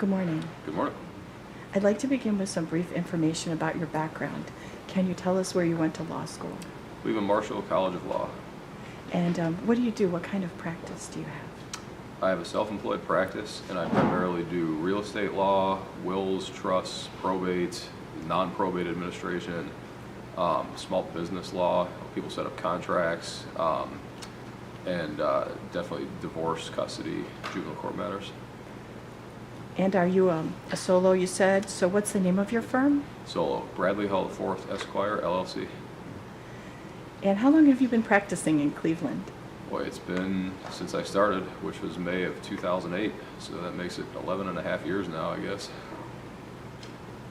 Good morning. Good morning. I'd like to begin with some brief information about your background. Can you tell us where you went to law school? Cleveland Marshall College of Law. And what do you do? What kind of practice do you have? I have a self-employed practice, and I primarily do real estate law, wills, trusts, probate, non-probate administration, small business law, people set up contracts, and definitely divorce, custody, juvenile court matters. And are you a solo, you said? So what's the name of your firm? Solo, Bradley Hall IV Esquire, LLC. And how long have you been practicing in Cleveland? Boy, it's been since I started, which was May of 2008, so that makes it 11 and a half years now, I guess.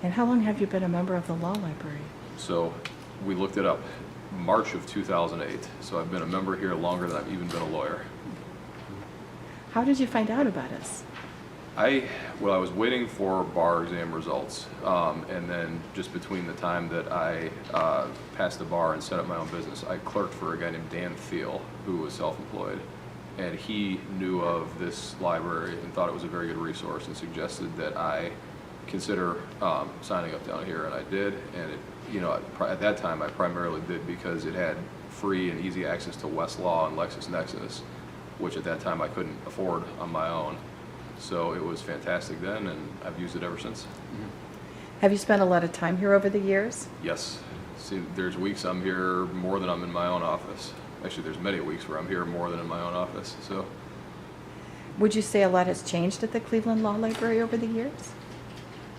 And how long have you been a member of the law library? So we looked it up, March of 2008, so I've been a member here longer than I've even been a lawyer. How did you find out about us? I was waiting for bar exam results, and then just between the time that I passed the bar and set up my own business, I clerked for a guy named Dan Thiel, who was self-employed, and he knew of this library and thought it was a very good resource and suggested that I consider signing up down here, and I did. And at that time I primarily did because it had free and easy access to Westlaw and LexisNexis, which at that time I couldn't afford on my own. So it was fantastic then, and I've used it ever since. Have you spent a lot of time here over the years? Yes. See, there's weeks I'm here more than I'm in my own office. Actually, there's many weeks where I'm here more than in my own office. So, Would you say a lot has changed at the Cleveland Law Library over the years?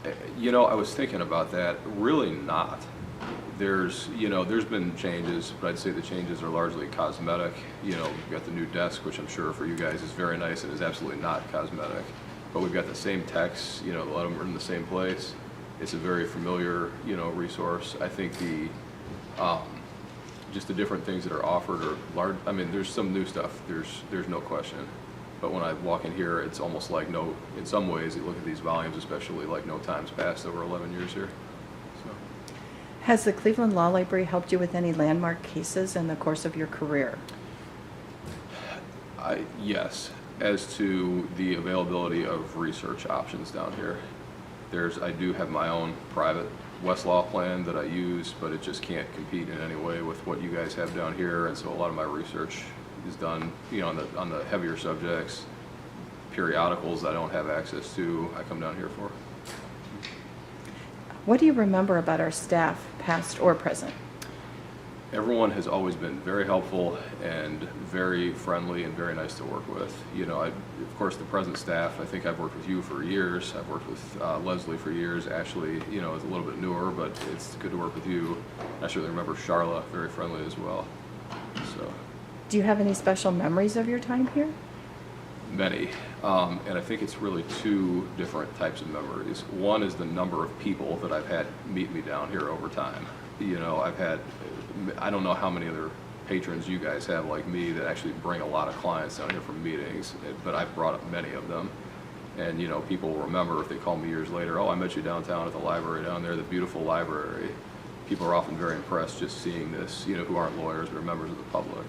I was thinking about that. Really not. There's been changes, but I'd say the changes are largely cosmetic. We've got the new desk, which I'm sure for you guys is very nice and is absolutely not cosmetic. But we've got the same texts, a lot of them are in the same place. It's a very familiar, resource. I think just the different things that are offered are large. I mean, there's some new stuff. There's no question. But when I walk in here, it's almost like in some ways, you look at these volumes, especially like no time's passed over 11 years here. Has the Cleveland Law Library helped you with any landmark cases in the course of your career? Yes, as to the availability of research options down here. I do have my own private Westlaw plan that I use, but it just can't compete in any way with what you guys have down here, and so a lot of my research is done, on the heavier subjects. Periodicals I don't have access to, I come down here for. What do you remember about our staff, past or present? Everyone has always been very helpful and very friendly and very nice to work with. Of course, the present staff, I think I've worked with you for years. I've worked with Leslie for years. Ashley, is a little bit newer, but it's good to work with you. I certainly remember Charla, very friendly as well. So. Do you have any special memories of your time here? Many, and I think it's really two different types of memories. One is the number of people that I've had meet me down here over time. I don't know how many other patrons you guys have like me that actually bring a lot of clients down here for meetings, but I've brought up many of them. And people will remember if they call me years later, oh, I met you downtown at the library down there, the beautiful library. People are often very impressed just seeing this, who aren't lawyers but are members of the public.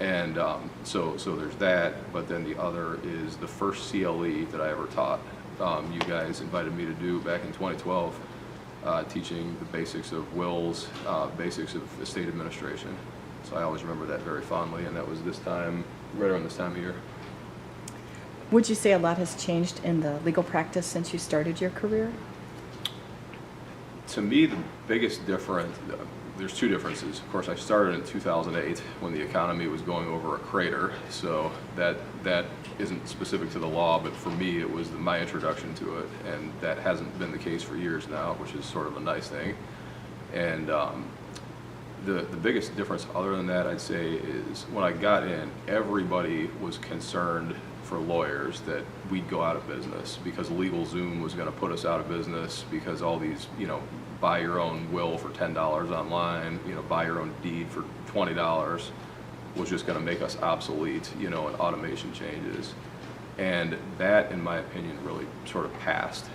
And so there's that, but then the other is the first CLE that I ever taught. You guys invited me to do back in 2012, teaching the basics of wills, basics of estate administration. So I always remember that very fondly, and that was right around this time of year. Would you say a lot has changed in the legal practice since you started your career? To me, the biggest difference, there's two differences. Of course, I started in 2008 when the economy was going over a crater, so that isn't specific to the law, but for me it was my introduction to it, and that hasn't been the case for years now, which is sort of a nice thing. And the biggest difference other than that, I'd say, is when I got in, everybody was concerned for lawyers that we'd go out of business because LegalZoom was going to put us out of business because all these, buy your own will for $10 online, buy your own deed for $20 was just going to make us obsolete, and automation changes. And that, in my opinion, really sort of passed.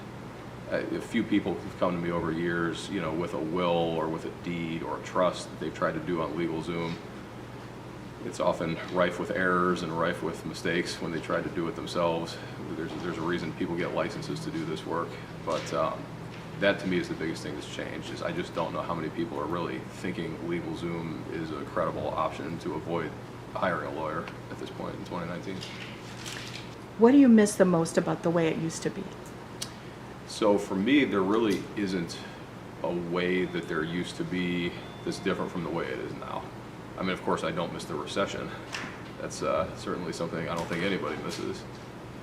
A few people have come to me over years, with a will or with a deed or a trust that they've tried to do on LegalZoom. it's often rife with errors and rife with mistakes when they try to do it themselves. There's a reason people get licenses to do this work, but that to me is the biggest thing that's changed. Is I just don't know how many people are really thinking LegalZoom is a credible option to avoid hiring a lawyer at this point in 2019. What do you miss the most about the way it used to be? So for me, there really isn't a way that there used to be that's different from the way it is now. I mean, of course, I don't miss the recession. That's certainly something I don't think anybody misses.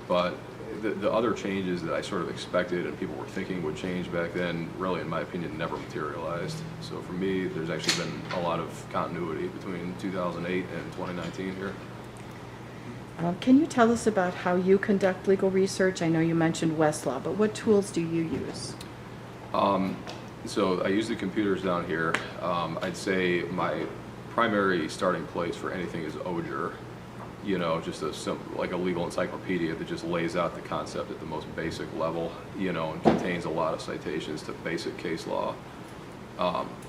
But the other changes that I sort of expected and people were thinking would change back then, really, in my opinion, never materialized. So for me, there's actually been a lot of continuity between 2008 and 2019 here. Can you tell us about how you conduct legal research? I know you mentioned Westlaw, but what tools do you use? So I use the computers down here. I'd say my primary starting place for anything is Oger. You know, just like a legal encyclopedia that just lays out the concept at the most basic level, you know, and contains a lot of citations to basic case law.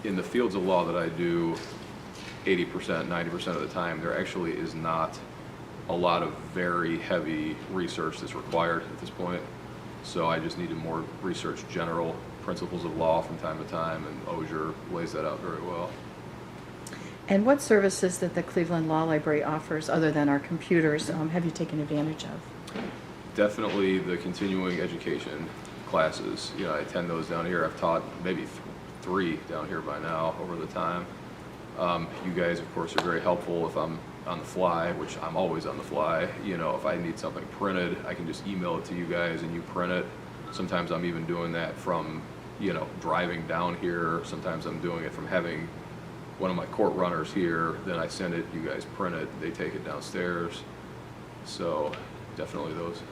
In the fields of law that I do, 80%, 90% of the time, there actually is not a lot of very heavy research that's required at this point. So I just need to more research general principles of law from time to time, and Oger lays that out very well. And what services that the Cleveland Law Library offers, other than our computers, have you taken advantage of? Definitely the continuing education classes. You know, I attend those down here. I've taught maybe 3 down here by now over the time. You guys, of course, are very helpful if I'm on the fly, which I'm always on the fly. You know, if I need something printed, I can just email it to you guys and you print it. Sometimes I'm even doing that from, you know, driving down here. Sometimes I'm doing it from having one of my court runners here, then I send it, you guys print it, they take it downstairs. So definitely those.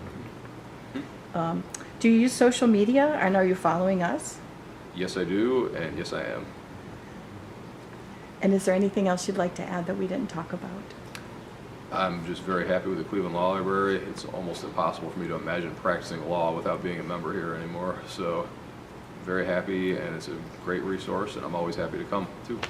Do you use social media, and are you following us? Yes, I do, and yes, I am. And is there anything else you'd like to add that we didn't talk about? I'm just very happy with the Cleveland Law Library. It's almost impossible for me to imagine practicing law without being a member here anymore. So very happy, and it's a great resource, and I'm always happy to come too.